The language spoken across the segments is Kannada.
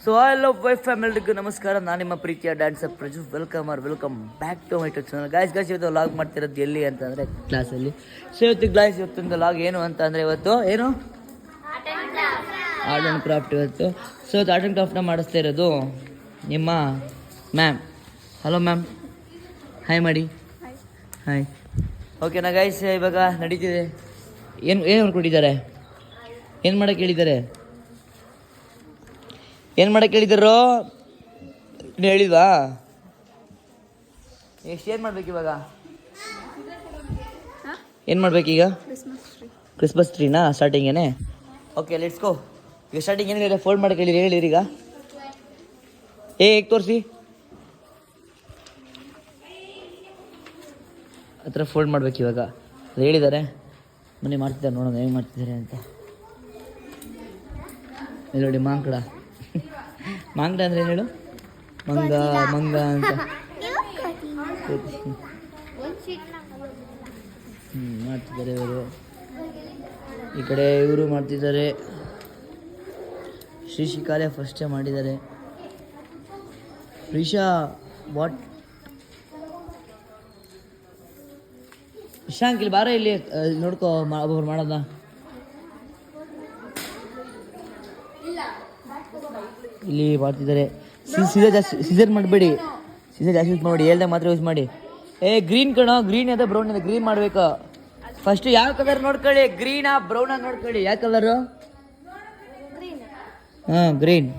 ಸೊ ಹಲೋ ವೈಫ್ ಫ್ಯಾಮಿಲಿಗೂ ನಮಸ್ಕಾರ. ನಾನು ನಿಮ್ಮ ಪ್ರೀತಿಯ dancer Praju. Welcome back to my YouTube channel. Guys ಇವತ್ತು ಲಾಗ್ ಮಾಡ್ತಿರೋದು ಎಲ್ಲಿ ಅಂತಂದರೆ ಕ್ಲಾಸಲ್ಲಿ. ಸೊ ಇವತ್ತಿಂದ ಲಾಗ್ ಏನು ಅಂತ ಅಂದರೆ ಇವತ್ತು ಏನು ಆರ್ಟ್ ಆ್ಯಂಡ್ ಕ್ರಾಫ್ಟ್. ಇವತ್ತು ಆರ್ಟ್ ಆ್ಯಂಡ್ ಕ್ರಾಫ್ಟ್ನ ಮಾಡಿಸ್ತಾ ಇರೋದು ನಿಮ್ಮ ಮ್ಯಾಮ್. ಹಲೋ ಮ್ಯಾಮ್, ಹಾಯ್ ಮಾಡಿ. ಹಾಯ್. ಓಕೆನಾ ಗಾಯ್ಸ್, ಇವಾಗ ನಡೀತಿದೆ. ಏನು ಅಂದ್ಕೊಂಡಿದ್ದಾರೆ? ಏನು ಮಾಡೋಕ್ಕೆ ಹೇಳಿದ್ದಾರೆ? ಏನು ಮಾಡಕ್ಕೆ ಹೇಳಿದಾರೋ ನೀನು ಹೇಳಿದ್ವಾ? ಎಷ್ಟು ಏನು ಮಾಡ್ಬೇಕು ಇವಾಗ? ಏನು ಮಾಡ್ಬೇಕೀಗ? ಕ್ರಿಸ್ಮಸ್ ಟ್ರೀನಾ ಸ್ಟಾರ್ಟಿಂಗೇನೆ? Okay let's go. ಈಗ ಸ್ಟಾರ್ಟಿಂಗ್ ಏನಿದೆ ಫೋಲ್ಡ್ ಮಾಡಕ್ಕೆ ಹೇಳಿರಿ ಈಗ. ಹೇಗೆ ತೋರಿಸಿ. ಆ ಥರ ಫೋಲ್ಡ್ ಮಾಡ್ಬೇಕು ಇವಾಗ. ಅದು ಹೇಳಿದ್ದಾರೆ, ಮನೆ ಮಾಡ್ತಿದ್ದಾರೆ, ನೋಡೋಣ ಹೇಗೆ ಮಾಡ್ತಿದ್ದಾರೆ ಅಂತ. ಇಲ್ಲಿ ನೋಡಿ ಮಾಂಕಡ. ಮಾಂಗಡ ಅಂದ್ರೆ ಏನು ಹೇಳು? ಮಂಗ ಅಂತ ಮಾಡ್ತಿದ್ದಾರೆ ಇವರು. ಈ ಕಡೆ ಇವರು ಮಾಡ್ತಿದ್ದಾರೆ. ಶ್ರೀಶಿಕಾಲೆ ಫಸ್ಟೇ ಮಾಡಿದ್ದಾರೆ. ರಿಷಾ ವಾಟ್? ಇಶಾಂಕ್ ಇಲ್ಲಿ ಬಾರ, ಇಲ್ಲಿ ನೋಡ್ಕೋ ಒಬ್ಬೊಬ್ರು ಮಾಡೋದ. ಇಲ್ಲಿ ಮಾಡ್ತಿದ್ದಾರೆ. ಸೀಸರ್ ಮಾಡಬೇಡಿ, ಸೀಸರ್ ಜಾಸ್ತಿ ಯೂಸ್ ಮಾಡಿ, ಹೇಳ್ದಾಗ ಮಾತ್ರ ಯೂಸ್ ಮಾಡಿ. ಗ್ರೀನ್ ಕಣೋ, ಗ್ರೀನ್ ಅದ ಬ್ರೌನ್ ಅದ. ಗ್ರೀನ್ ಮಾಡಬೇಕು ಫಸ್ಟ್. ಯಾವ ಕಲರ್ ನೋಡ್ಕೊಳ್ಳಿ, ಗ್ರೀನಾ ಬ್ರೌನಾ ನೋಡ್ಕೊಳ್ಳಿ. ಯಾವ ಕಲರು? ಹಾಂ ಗ್ರೀನ್.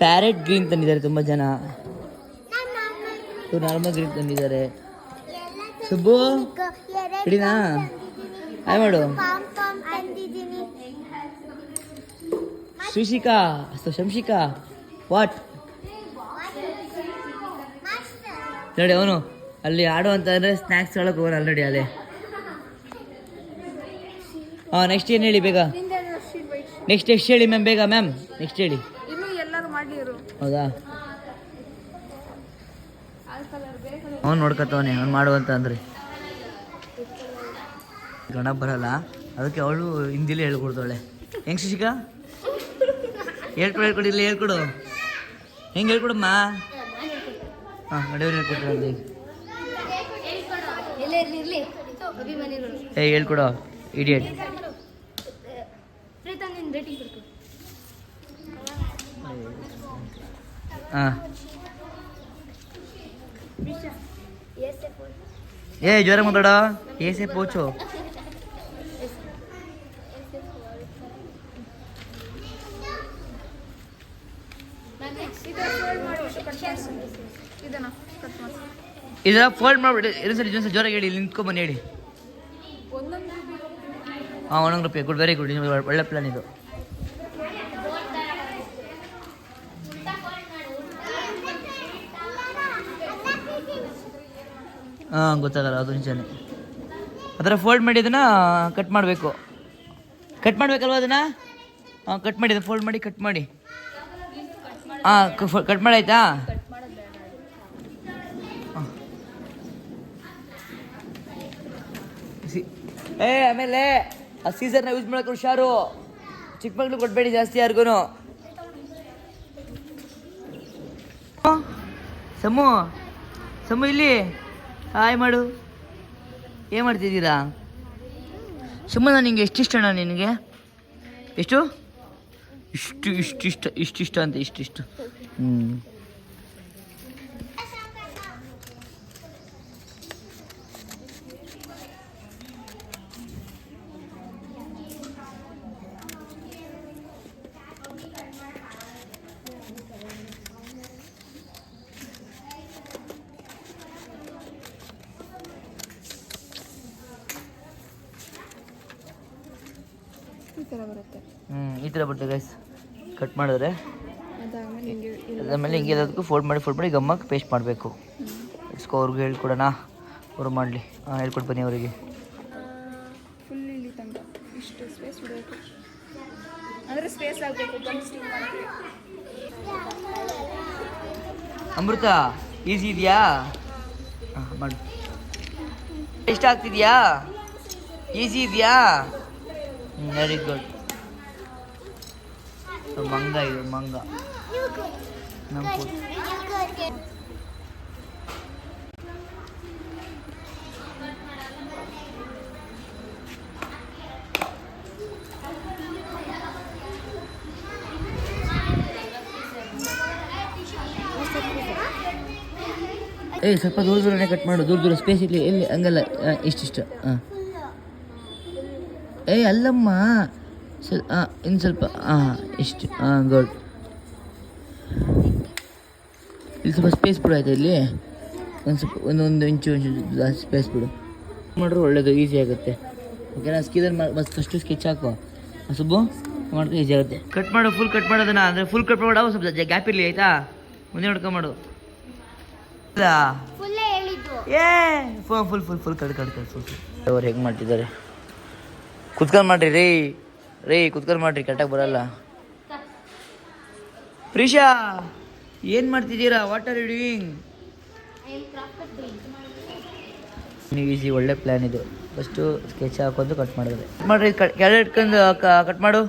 ಪ್ಯಾರೆಟ್ ಗ್ರೀನ್ ತಂದಿದ್ದಾರೆ ತುಂಬ ಜನ. ನಾರ್ಮಲ್ ಗ್ರೀನ್ ತಂದಿದ್ದಾರೆ. ಸುಬ್ಬು ಹಿಡಿನಾ? ಹಾಯ್ ಮಾಡು. ಶ್ರೀಶಿಕಾ ಶಂಶಿಕಾ ವಾಟ್? ನೋಡಿ ಅವನು ಅಲ್ಲಿ ಆಡು ಅಂತ ಅಂದರೆ ಸ್ನ್ಯಾಕ್ಸ್ ಒಳಗೆ ಹೋಗೋಣ ಆಲ್ರೆಡಿ ಅದೇ. ಹಾಂ ನೆಕ್ಸ್ಟ್ ಏನು ಹೇಳಿ ಬೇಗ. ನೆಕ್ಸ್ಟ್ ಹೇಳಿ ಮ್ಯಾಮ್, ಬೇಗ ಮ್ಯಾಮ್ ನೆಕ್ಸ್ಟ್ ಹೇಳಿ. ಹೌದಾ? ಅವ್ನು ನೋಡ್ಕೊತವನೆ ಅವ್ನು ಮಾಡುವಂತ ಅಂದರೆ. ಗಣ ಬರಲ್ಲ, ಅದಕ್ಕೆ ಅವಳು ಹಿಂದಿಲೇ ಹೇಳ್ಕೊಡ್ತಾಳೆ. ಹೆಂಗೆ ಶ್ರೀಶಿಕಾ? ಹೇಳ್ಕೊಡು ಇಲ್ಲಿ ಹೇಳ್ಕೊಡು. ಹೆಂಗೆ ಹೇಳ್ಕೊಡಮ್ಮ? ಹಾಂ ನಡೆಯವ್ರು ಹೇಳ್ಕೊಟ್ರೆ ಅಲ್ಲಿ. ಹೇಳ್ಕೊಡು ಇಡಿಯಟ್. ಹಾಂ ಜ್ವರ ಮಾತಾಡ. ಏಸೆ ಪೋಚೋ. ಇದರ ಫೋಲ್ಡ್ ಮಾಡ್ಬಿಡಿ. ಇನ್ನೊಂದ್ಸರಿ ಜೋರಾಗಿ ಹೇಳಿ, ನಿಂತ್ಕೊಂಬನ್ನಿ ಹೇಳಿ. ಹಾಂ 1 ರೂಪಾಯಿ. Good, very good. ಒಳ್ಳೆ ಪ್ಲಾನ್ ಇದು. ಹಾಂ ಗೊತ್ತಾಗಲ್ಲ, ಅದು ನಿಜಾನೆ. ಅದರ ಫೋಲ್ಡ್ ಮಾಡಿ ಅದನ್ನು ಕಟ್ ಮಾಡಬೇಕು. ಕಟ್ ಮಾಡಬೇಕಲ್ವ ಅದನ್ನು? ಹಾಂ ಕಟ್ ಮಾಡಿ, ಅದನ್ನು ಫೋಲ್ಡ್ ಮಾಡಿ ಕಟ್ ಮಾಡಿ. ಹಾಂ ಕಟ್ ಮಾಡಾಯ್ತಾ? ಆಮೇಲೆ ಆ ಸೀಸರ್ನ ಯೂಸ್ ಮಾಡೋಕೆ ಹುಷಾರು. ಚಿಕ್ಕ ಮಕ್ಳು ಕೊಡಬೇಡಿ ಜಾಸ್ತಿ ಯಾರಿಗೂ. ಸಮು ಇಲ್ಲಿ ಹಾಯ್ ಮಾಡು. ಏನು ಮಾಡ್ತಿದ್ದೀರಾ? ಸುಮ್ಮನೆ ನಿಂಗೆ ಎಷ್ಟಿಷ್ಟ ಅಣ್ಣ? ನಿನಗೆ ಎಷ್ಟು? ಇಷ್ಟಿಷ್ಟ ಅಂತ. ಇಷ್ಟಿಷ್ಟು. ಈ ಥರ ಬರುತ್ತೆ ಗೈಸ್. ಕಟ್ ಮಾಡಿದ್ರೆ ಅದಾದಮೇಲೆ ಹಿಂಗೆ ಎಲ್ಲದಕ್ಕೂ ಫೋಲ್ಡ್ ಮಾಡಿ ಗಮ್ಮಕ್ಕೆ ಪೇಸ್ಟ್ ಮಾಡಬೇಕು. ಇಸ್ಕೋ ಅವ್ರಿಗೆ ಹೇಳ್ಕೊಡೋಣ, ಅವರು ಮಾಡಲಿ. ಹಾಂ ಹೇಳ್ಕೊಟ್ಟು ಬನ್ನಿ ಅವರಿಗೆ. ಅಮೃತ ಈಸಿ ಇದೆಯಾ? ಹಾಂ ಮಾಡು. ಇಷ್ಟ ಆಗ್ತಿದೆಯಾ? ಈಸಿ ಇದೆಯಾ? Very good. ಮಂಗ ಇದು ಮಂಗ ನಮ್ಮ ಸ್ವಲ್ಪ ದೂರ ದೂರನೇ ಕಟ್ ಮಾಡು, ದೂರ ದೂರ ಸ್ಪೇಸ್ ಇರಲಿ. ಎಲ್ಲಿ ಹಂಗಲ್ಲ, ಇಷ್ಟಿಷ್ಟು. ಹಾಂ ಅಲ್ಲಮ್ಮ, ಇನ್ನು ಸ್ವಲ್ಪ. ಇಷ್ಟು. ಗುಡ್. ಇಲ್ಲಿ ಸ್ವಲ್ಪ ಸ್ಪೇಸ್ ಬಿಡು ಆಯ್ತಾ, ಇಲ್ಲಿ ಒಂದು ಸ್ವಲ್ಪ ಒಂದು ಇಂಚು ಜಾಸ್ತಿ ಸ್ಪೇಸ್ ಬಿಡು ಮಾಡ್ರೆ ಒಳ್ಳೇದು, ಈಸಿ ಆಗುತ್ತೆ. ಓಕೆನಾ? ಫಸ್ಟು ಸ್ಕೆಚ್ ಹಾಕುವ ಸುಬ್ಬು ಮಾಡ್ಕೊ, ಈಸಿ ಆಗುತ್ತೆ. ಕಟ್ ಮಾಡು, ಫುಲ್ ಕಟ್ ಮಾಡೋದನ್ನ, ಅಂದರೆ ಫುಲ್ ಕಟ್ ಮಾಡೋ ಸ್ವಲ್ಪ ಗ್ಯಾಪ್ ಇರಲಿ ಆಯಿತಾ, ಮುಂದೆ ನೋಡ್ಕೊಂಬಿಡು. ಫುಲ್ ಅವ್ರು ಹೇಗೆ ಮಾಡ್ತಿದ್ದಾರೆ. ಕುತ್ಕೊಂಡು ಮಾಡ್ರಿ ರೀ ಕುತ್ಕೊಂಡು ಮಾಡ್ರಿ, ಕರೆಕ್ಟಾಗಿ ಬರಲ್ಲ. ಪ್ರೀಶಾ ಏನು ಮಾಡ್ತಿದ್ದೀರಾ? What are you doing? Easy, ಒಳ್ಳೆ ಪ್ಲ್ಯಾನ್ ಇದು. ಫಸ್ಟು ಸ್ಕೆಚ್ ಹಾಕೊಂಡು ಕಟ್ ಮಾಡಿದ್ರೆ ಮಾಡ್ರಿ, ಕೆಳಗೆ ಇಟ್ಕೊಂಡು ಕಟ್ ಮಾಡು.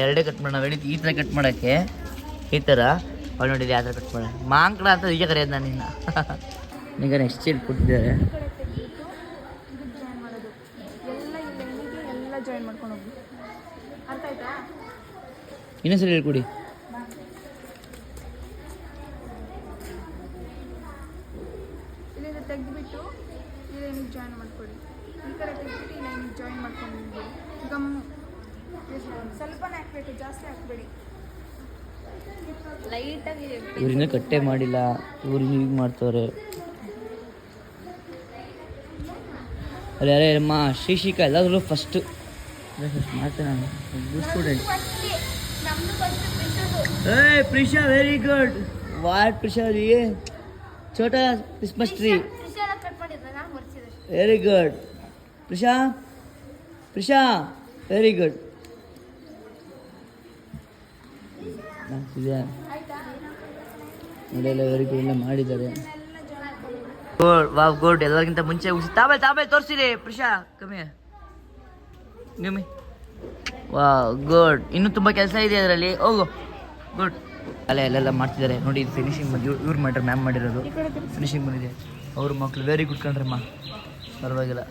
ಎರಡೇ ಕಟ್ ಮಾಡಿ, ನಾವು ಹೇಳಿದ್ದು ಈ ಥರ ಕಟ್ ಮಾಡೋಕ್ಕೆ, ಈ ಥರ ಅವ್ರು ನೋಡಿದ್ದು ಯಾವ ಥರ ಕಟ್ ಮಾಡಿ ಮಾಂಕಡ ಅಂತ ಈಗ ಕರೆಯೋದು ನಾನು ಇನ್ನು. ಈಗ ನೆಕ್ಸ್ಟ್ ಸೈಡ್ ಕೊಟ್ಟಿದ್ದಾರೆ. ಇನ್ನೊಂದ್ಸರಿ ಹೇಳ್ಕೊಡಿ. ತೆಗೆದುಬಿಟ್ಟು ಇಲ್ಲೇನಿಗೆ ಜಾಯಿನ್ ಮಾಡ್ಕೊಳ್ಳಿ. ಈ ಕಡೆ ತೆಗೆದುಬಿಟ್ಟು ಇಲ್ಲೇನಿಗೆ ಜಾಯಿನ್ ಮಾಡ್ಕೊಂಡು ಸ್ವಲ್ಪನೇ ಹಾಕ್ಬೇಕು, ಜಾಸ್ತಿ ಹಾಕ್ಬೇಡಿ. ಲೈಟಾಗಿ ಇವ್ರಿಂದ ಕಟ್ಟೆ ಮಾಡಿಲ್ಲ, ಇವ್ರು ಹೀಗೆ ಮಾಡ್ತವ್ರೆ. ಅಲ್ಲಿ ಯಾರೇ ಅಮ್ಮ ಶ್ರೀಶಿಕಾ ಎಲ್ಲಾದರೂ ಫಸ್ಟ್ ಮಾಡ್ತೇನೆ ನಾನು. Student. Prisha very good. What Prisha ರೀ? छोटा Christmas tree. Very good Prisha very good. ನೋಡೆಲ್ಲ ವೆರಿ ಗುಡ್, ಎಲ್ಲ ಮಾಡಿದ್ದಾರೆ. Good, wow good. ಎಲ್ಲರಿಗಿಂತ ಮುಂಚೆ ತಾಬಲ್ ತೋರಿಸಿರಿ ಪ್ರಿಷಾ. ಕಮ್ಮಿ ವಾವ್ ಗುಡ್. ಇನ್ನೂ ತುಂಬ ಕೆಲಸ ಇದೆ ಅದರಲ್ಲಿ, ಹೋಗು. ಗುಡ್. ಅಲ್ಲೆಲ್ಲ ಮಾಡ್ತಿದ್ದಾರೆ ನೋಡಿ. ಇದು ಫಿನಿಶಿಂಗ್ ಬಂದು ಇವ್ರು ಮಾಡ್ರೆ, ಮ್ಯಾಮ್ ಮಾಡಿರೋದು ಫಿನಿಶಿಂಗ್ ಬಂದಿದೆ. ಅವ್ರ ಮಕ್ಕಳು ವೆರಿ ಗುಡ್ ಕಣ್ರಮ್ಮ, ಪರವಾಗಿಲ್ಲ,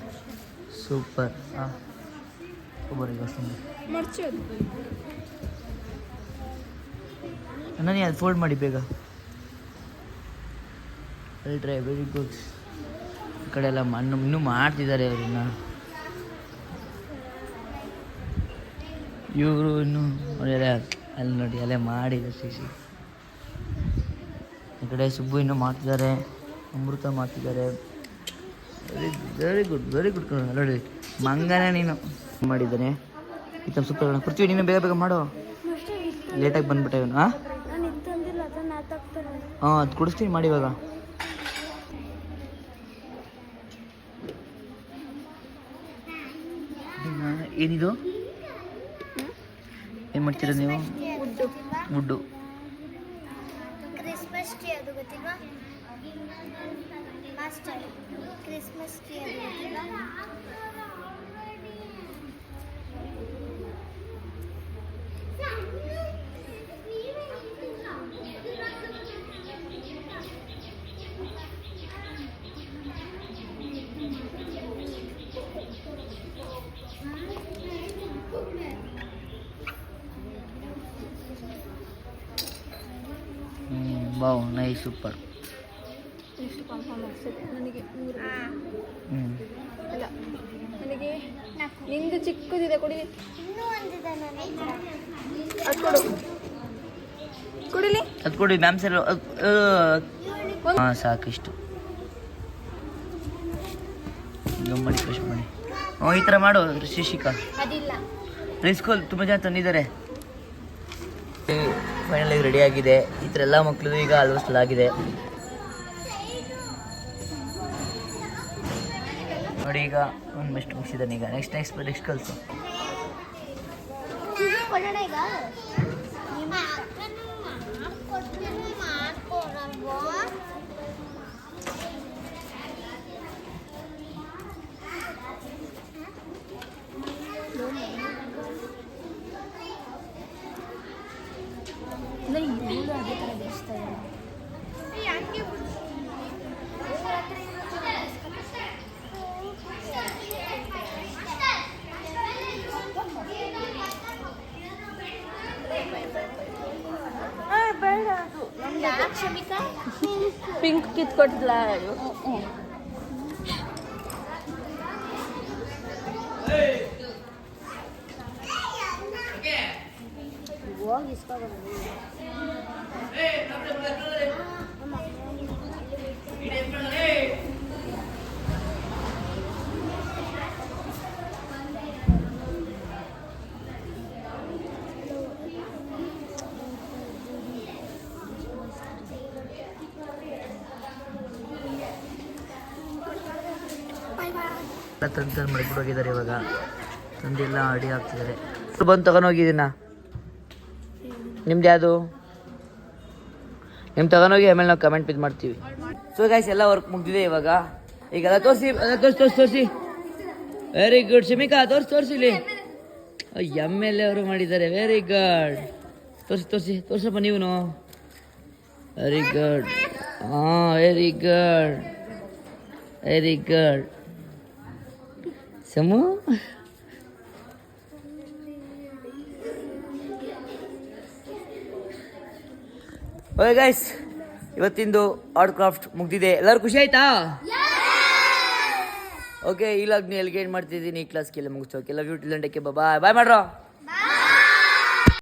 ಸೂಪರ್. ನನಗೆ ಅದು ಫೋಲ್ಡ್ ಮಾಡಿ ಬೇಗ. Try very good. ಈ ಕಡೆ ಎಲ್ಲ ಇನ್ನೂ ಮಾಡ್ತಿದ್ದಾರೆ ಅವ್ರನ್ನ. ಇವರು ಇನ್ನೂ ನೋಡಿ ಅಲ್ಲಿ ನೋಡಿ ಅಲ್ಲೇ ಮಾಡಿದೆ ಶ್ರೀ. ಈ ಕಡೆ ಸುಬ್ಬು ಇನ್ನೂ ಮಾಡ್ತಿದ್ದಾರೆ, ಅಮೃತ ಮಾಡ್ತಿದ್ದಾರೆ. ವೆರಿ ಗುಡ್ ನೋಡಿ. ಮಂಗನೇ ನೀನು ಮಾಡಿದ್ದಾನೆ. ಈ ಸೂಪರ್. ಪೃಥ್ವಿ ನೀನು ಬೇಗ ಮಾಡೋ, ಲೇಟಾಗಿ ಬಂದ್ಬಿಟ್ಟೆ ಇವನು. ಅದು ಕುಡಿಸ್ತೀನಿ ಮಾಡಿ ಇವಾಗ. ಏನಿದು? ಏನು ಮಾಡ್ತೀರ ನೀವು? ವುಡ್ಡು. ಕ್ರಿಸ್ಮಸ್ ಟ್ರೀ ಅದು ಗೊತ್ತಿಲ್ವಾ? ಮಾಸ್ಟರ್ ಕ್ರಿಸ್ಮಸ್ ಟ್ರೀ ಅದು ಗೊತ್ತಿಲ್ವಾ? Wow nice, super. ಎಷ್ಟು ಕನ್ಫರ್ಮ್ ಆಗ್ತದೆ ನನಗೆ. ಅಲ್ಲ ನನಗೆ ನಿಂದು ಚಿಕ್ಕದಿದೆ, ಕೊಡಿ. ಇನ್ನೂ ಒಂದಿದೆ ನನಗೆ, ಅದು ಕೊಡು, ಕೊಡಿಲಿ. ಅದು ಕೊಡಿ ಮ್ಯಾಮ್ ಸರ್. ಹಾಂ ಸಾಕಿಷ್ಟು ಮಾಡಿ ಖುಷಿ ಮಾಡಿ. ಈ ಥರ ಮಾಡು ಶ್ರೀಶಿಕಾ. ಅದಿಲ್ಲ ಪ್ರಿಸ್ಕೂಲ್ ತುಂಬ ಜನ ತಂದಿದ್ದಾರೆ. ಫೈನಲ್ ರೆಡಿ ಆಗಿದೆ. ಈ ಥರ ಎಲ್ಲ ಮಕ್ಕಳು ಈಗ ಆಲ್ಮೋಸ್ಟ್ ಆಗಿದೆ ನೋಡಿ. ಈಗ ಒಂದು ಬೆಸ್ಟ್ ಮುಗಿಸಿದ್ದಾನೆ. ಈಗ ನೆಕ್ಸ್ಟ್ ಕಲಿಸು. ಪಿಂಕ್ ಕಿತ್ಕೊಟ್ಟಿಲ್ಲ ಎಲ್ಲ ತಂದು ಮಡ್ಬಿಟ್ಟು ಹೋಗಿದ್ದಾರೆ ಇವಾಗ ತಂದೆಲ್ಲ ಅಡಿ ಹಾಕ್ತಿದ್ದಾರೆ ಬಂದು ತಗೊಂಡೋಗಿದ್ದೀನ ನಿಮ್ದು ಯಾವುದು ನಿಮ್ಮ ತಗೊಂಡೋಗಿ ಆಮೇಲೆ ನಾವು ಕಮೆಂಟ್ ಇದು ಮಾಡ್ತೀವಿ ಸೊ ಗೈಸ್ ಎಲ್ಲ ವರ್ಕ್ ಮುಗ್ದಿದೆ ಇವಾಗ ಈಗೆಲ್ಲ ತೋರಿಸಿ ತೋರಿಸಿ ವೆರಿ ಗುಡ್ ಶಿಮಿಕಾ ತೋರಿಸಿಲಿ ಎಮ್ ಎಲ್ ಎ ಅವರು ಮಾಡಿದ್ದಾರೆ ವೆರಿ ಗುಡ್ ತೋರಿಸಪ್ಪ ನೀವು ವೆರಿ ಗುಡ್ ಹಾಂ very good Samu okay guys ಇವತ್ತಿಂದು ಆರ್ಟ್ ಕ್ರಾಫ್ಟ್ ಮುಗ್ದಿದೆ ಎಲ್ಲರೂ ಖುಷಿ ಆಯ್ತಾ ಓಕೆ ಈ ಲಾಗ್ನ ಎಲ್ಲಿಗೆ ಏನು ಮಾಡ್ತಿದ್ದೀನಿ ಈ ಕ್ಲಾಸ್ಗೆಲ್ಲ ಮುಗಿಸ್ತೋಕೆ ಎಲ್ಲ ವ್ಯೂ ಟಿಲ್ ಬಾಯ್ ಮಾಡ್ರೋ